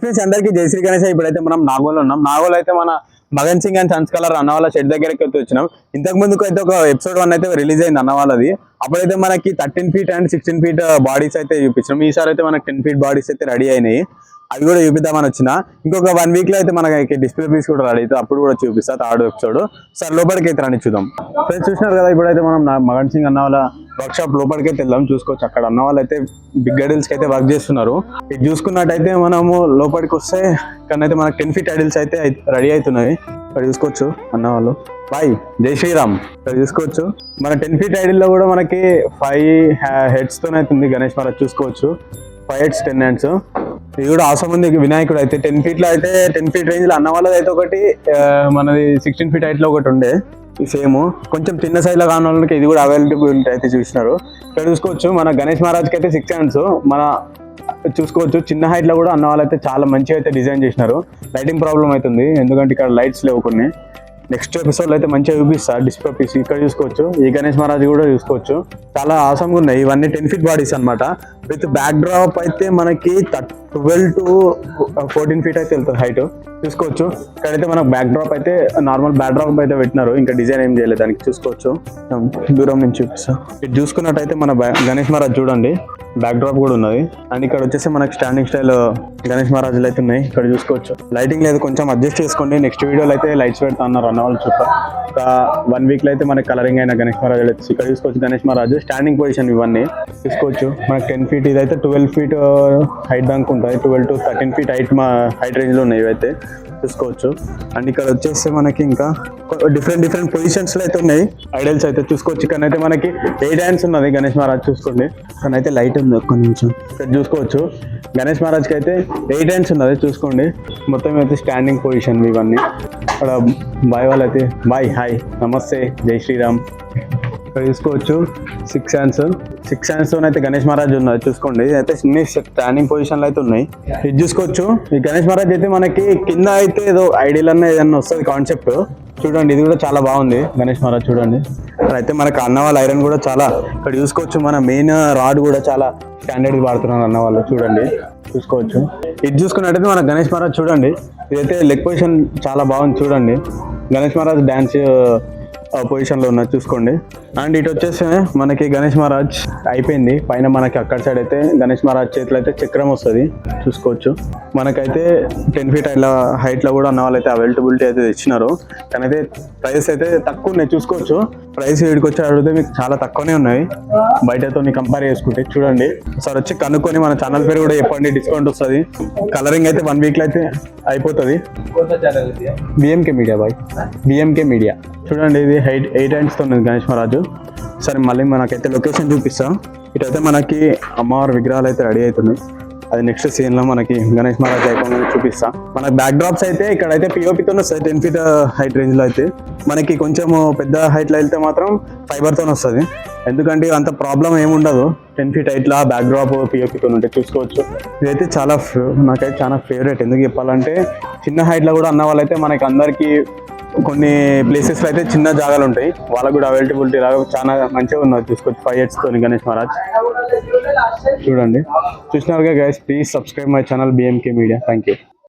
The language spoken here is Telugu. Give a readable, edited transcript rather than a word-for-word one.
ఫ్రెండ్స్ అందరికీ జై శ్రీ గణేష్. ఇప్పుడైతే మనం నాగోల్ ఉన్నాం. నాగోల్ అయితే మన Magan Singh and Sons colour అన్న వాళ్ళ షెడ్ దగ్గరికి అయితే వచ్చినాం. ఇంతకు ముందుకు అయితే ఒక ఎపిసోడ్ 1 అయితే రిలీజ్ అయింది అన్న వాళ్ళది. అప్పుడైతే మనకి 13 feet అండ్ 16 feet బాడీస్ అయితే చూపించినాం. ఈసారి అయితే మనకి 10 feet బాడీస్ అయితే రెడీ అయినాయి. అవి కూడా చూపిద్దామని వచ్చిన. ఇంకొక 1 week లో అయితే మనకి డిస్ప్లే పీస్ కూడా రెడీ అయితే అప్పుడు కూడా చూపిస్తా థర్డ్ ఎపిసోడ్. సార్ లోపలికి అయితే రండి చూద్దాం. ఫ్రెండ్స్ చూసినారు కదా, ఇప్పుడైతే మనం మగన్ సింగ్ అన్న వాళ్ళ వర్క్ షాప్ లోపలికి అయితే వెళ్దాం. చూసుకోవచ్చు అక్కడ అన్న వాళ్ళు అయితే బిగ్ ఐడిల్స్ కి అయితే వర్క్ చేస్తున్నారు. ఇది చూసుకున్నట్టయితే మనము లోపలికి వస్తే కానీ మనకి 10 feet ఐడిల్స్ అయితే రెడీ అవుతున్నాయి. ఇక్కడ చూసుకోవచ్చు అన్న వాళ్ళు. బాయ్ జై శ్రీరామ్. ఇక్కడ చూసుకోవచ్చు మన 10 feet ఐడిల్ లో కూడా మనకి 5 heads తోనే అవుతుంది గణేష్ మహారాజ్. చూసుకోవచ్చు 5 heads 10 hands. ఇది కూడా అవసరం ఉంది. వినాయకుడు అయితే 10 feet లో అయితే 10 feet రేంజ్ లో అన్న వాళ్ళది అయితే ఒకటి, మనది 16 feet హైట్ లో ఒకటి ఉండే. సేమ్ కొంచెం చిన్న సైజ్ లో కాని వాళ్ళకి ఇది కూడా అవైలబిలిటీ అయితే చూసినారు. ఇక్కడ చూసుకోవచ్చు మన గణేష్ మహారాజ్కి అయితే 6 hands. మన చూసుకోవచ్చు చిన్న హైట్ లో కూడా అన్న వాళ్ళు అయితే చాలా మంచిగా అయితే డిజైన్ చేసినారు. లైటింగ్ ప్రాబ్లం అవుతుంది ఎందుకంటే ఇక్కడ లైట్స్ లేవు కొన్ని. నెక్స్ట్ ఎపిసోడ్ అయితే మంచిగా చూపిస్తా డిస్ప్లే పీస్. ఇక్కడ చూసుకోవచ్చు ఈ గణేష్ మహారాజ్ కూడా చూసుకోవచ్చు, చాలా ఆసంగా ఉన్నాయి. ఇవన్నీ 10 feet బాడీస్ అనమాట. విత్ బ్యాక్ డ్రాప్ అయితే మనకి 12 to 14 feet అయితే వెళ్తుంది హైట్. చూసుకోవచ్చు ఇక్కడైతే మనకు బ్యాక్ డ్రాప్ అయితే నార్మల్ బ్యాక్ డ్రాప్ అయితే పెట్టినారు. ఇంకా డిజైన్ ఏం చేయలేదు దానికి. చూసుకోవచ్చు దూరం నుంచి చూపిస్తా. ఇది చూసుకున్నట్టయితే మన గణేష్ మహారాజ్ చూడండి బ్యాక్ డ్రాప్ కూడా ఉన్నది. అండ్ ఇక్కడ వచ్చేసి మనకి స్టాండింగ్ స్టైల్ గణేష్ మహారాజులు అయితే ఉన్నాయి. ఇక్కడ చూసుకోవచ్చు లైటింగ్ లేదు, కొంచెం అడ్జస్ట్ చేసుకోండి. నెక్స్ట్ వీడియోలో అయితే లైట్స్ పెడతా అన్నారు అన్న వాళ్ళు. చుట్టూ ఒక 1 week లో అయితే మనకి కలరింగ్ అయిన గణేష్ మహారాజు అయితే ఇక్కడ చూసుకోవచ్చు. గణేష్ మహారాజు స్టాండింగ్ పొజిషన్ ఇవన్నీ చూసుకోవచ్చు. మనకి 10 feet ఇది అయితే 12 feet హైట్ దాకా ఉంటుంది. 12 to 13 feet హైట్ రేంజ్ లో ఉన్నాయి ఇవైతే చూసుకోవచ్చు. అండ్ ఇక్కడ వచ్చేసి మనకి ఇంకా డిఫరెంట్ పొజిషన్స్ లో అయితే ఉన్నాయి ఐడల్స్ అయితే చూసుకోవచ్చు. ఇక్కడ అయితే మనకి 8 hands ఉన్నది గణేష్ మహారాజ్. చూసుకోండి ఇక్కడ అయితే లైట్ ఉంది ఒక్క నిమిషం. ఇక్కడ చూసుకోవచ్చు గణేష్ మహారాజ్ కి అయితే 8 hands ఉన్నది. చూసుకోండి మొత్తం అయితే స్టాండింగ్ పొజిషన్ ఇవన్నీ. ఇక్కడ బాయ్ వాళ్ళు అయితే బాయ్ హాయ్ నమస్తే జై శ్రీరామ్. ఇక్కడ చూసుకోవచ్చు 6 hands అయితే గణేష్ మహారాజ్ ఉన్నది. చూసుకోండి అయితే స్టాండింగ్ పొజిషన్ లో అయితే ఉన్నాయి. ఇది చూసుకోవచ్చు ఈ గణేష్ మహారాజ్ అయితే మనకి కింద అయితే ఏదో ఐడియల్ అన్న ఏదన్నా వస్తుంది కాన్సెప్ట్. చూడండి ఇది కూడా చాలా బాగుంది గణేష్ మహారాజ్ చూడండి. అయితే మనకి అన్న వాళ్ళ ఐరన్ కూడా చాలా ఇక్కడ చూసుకోవచ్చు. మన మెయిన్ రాడ్ కూడా చాలా స్టాండర్డ్ వాడుతున్నారు అన్న వాళ్ళు చూడండి. చూసుకోవచ్చు ఇది చూసుకున్నట్టయితే మన గణేష్ మహారాజ్ చూడండి. ఇదైతే లెగ్ పొజిషన్ చాలా బాగుంది చూడండి. గణేష్ మహారాజ్ డాన్స్ పొజిషన్ లో ఉన్నది చూసుకోండి. అండ్ ఇటు వచ్చేసి మనకి గణేష్ మహారాజ్ అయిపోయింది. పైన మనకి అక్కడ సైడ్ అయితే గణేష్ మహారాజ్ చేతిలో అయితే చక్రం వస్తుంది చూసుకోవచ్చు. మనకైతే 10 feet హైట్ లో కూడా అన్న వాళ్ళు అయితే అవైలబిలిటీ అయితే ఇచ్చినారు. కానీ అయితే ప్రైస్ అయితే తక్కువ ఉన్నాయి చూసుకోవచ్చు. ప్రైస్ వీడికి వచ్చి అడిగితే మీకు చాలా తక్కువనే ఉన్నాయి బయటతో కంపేర్ చేసుకుంటే. చూడండి సార్ వచ్చి కనుక్కొని మన ఛానల్ పేరు కూడా చెప్పండి, డిస్కౌంట్ వస్తుంది. కలరింగ్ అయితే 1 week లో అయితే అయిపోతుంది. BMK media bye, BMK media. చూడండి ఇది 8 hands తో ఉన్నది గణేష్ మహారాజు. సరే మళ్ళీ మనకైతే లొకేషన్ చూపిస్తాం. ఇటైతే మనకి అమ్మవారి విగ్రహాలు అయితే రెడీ అవుతున్నాయి. అది నెక్స్ట్ సీన్ లో మనకి గణేష్ మహారాజ్ అయిపోయి చూపిస్తా. మనకి బ్యాక్ డ్రాప్స్ అయితే ఇక్కడైతే పిఓపితో వస్తుంది 10 feet హైట్ రేంజ్ లో. అయితే మనకి కొంచెం పెద్ద హైట్ లో వెళ్తే మాత్రం ఫైబర్ తో వస్తుంది. ఎందుకంటే అంత ప్రాబ్లం ఏముండదు 10 feet హైట్ లా బ్యాక్ డ్రాప్ పిఓపితో ఉంటే చూసుకోవచ్చు. ఇదైతే నాకైతే చాలా ఫేవరెట్. ఎందుకు చెప్పాలంటే చిన్న హైట్ లో కూడా అన్న వాళ్ళైతే మనకి అందరికి కొన్ని ప్లేసెస్ లో అయితే చిన్న జాగాలు ఉంటాయి, వాళ్ళకు కూడా అవైలబిలిటీ లాగా చాలా మంచిగా ఉన్నది చూసుకోవచ్చు. 5 heads తోని గణేష్ మహారాజ్ చూడండి. చూసినారుగా guys, please subscribe my channel BMK Media. Thank you.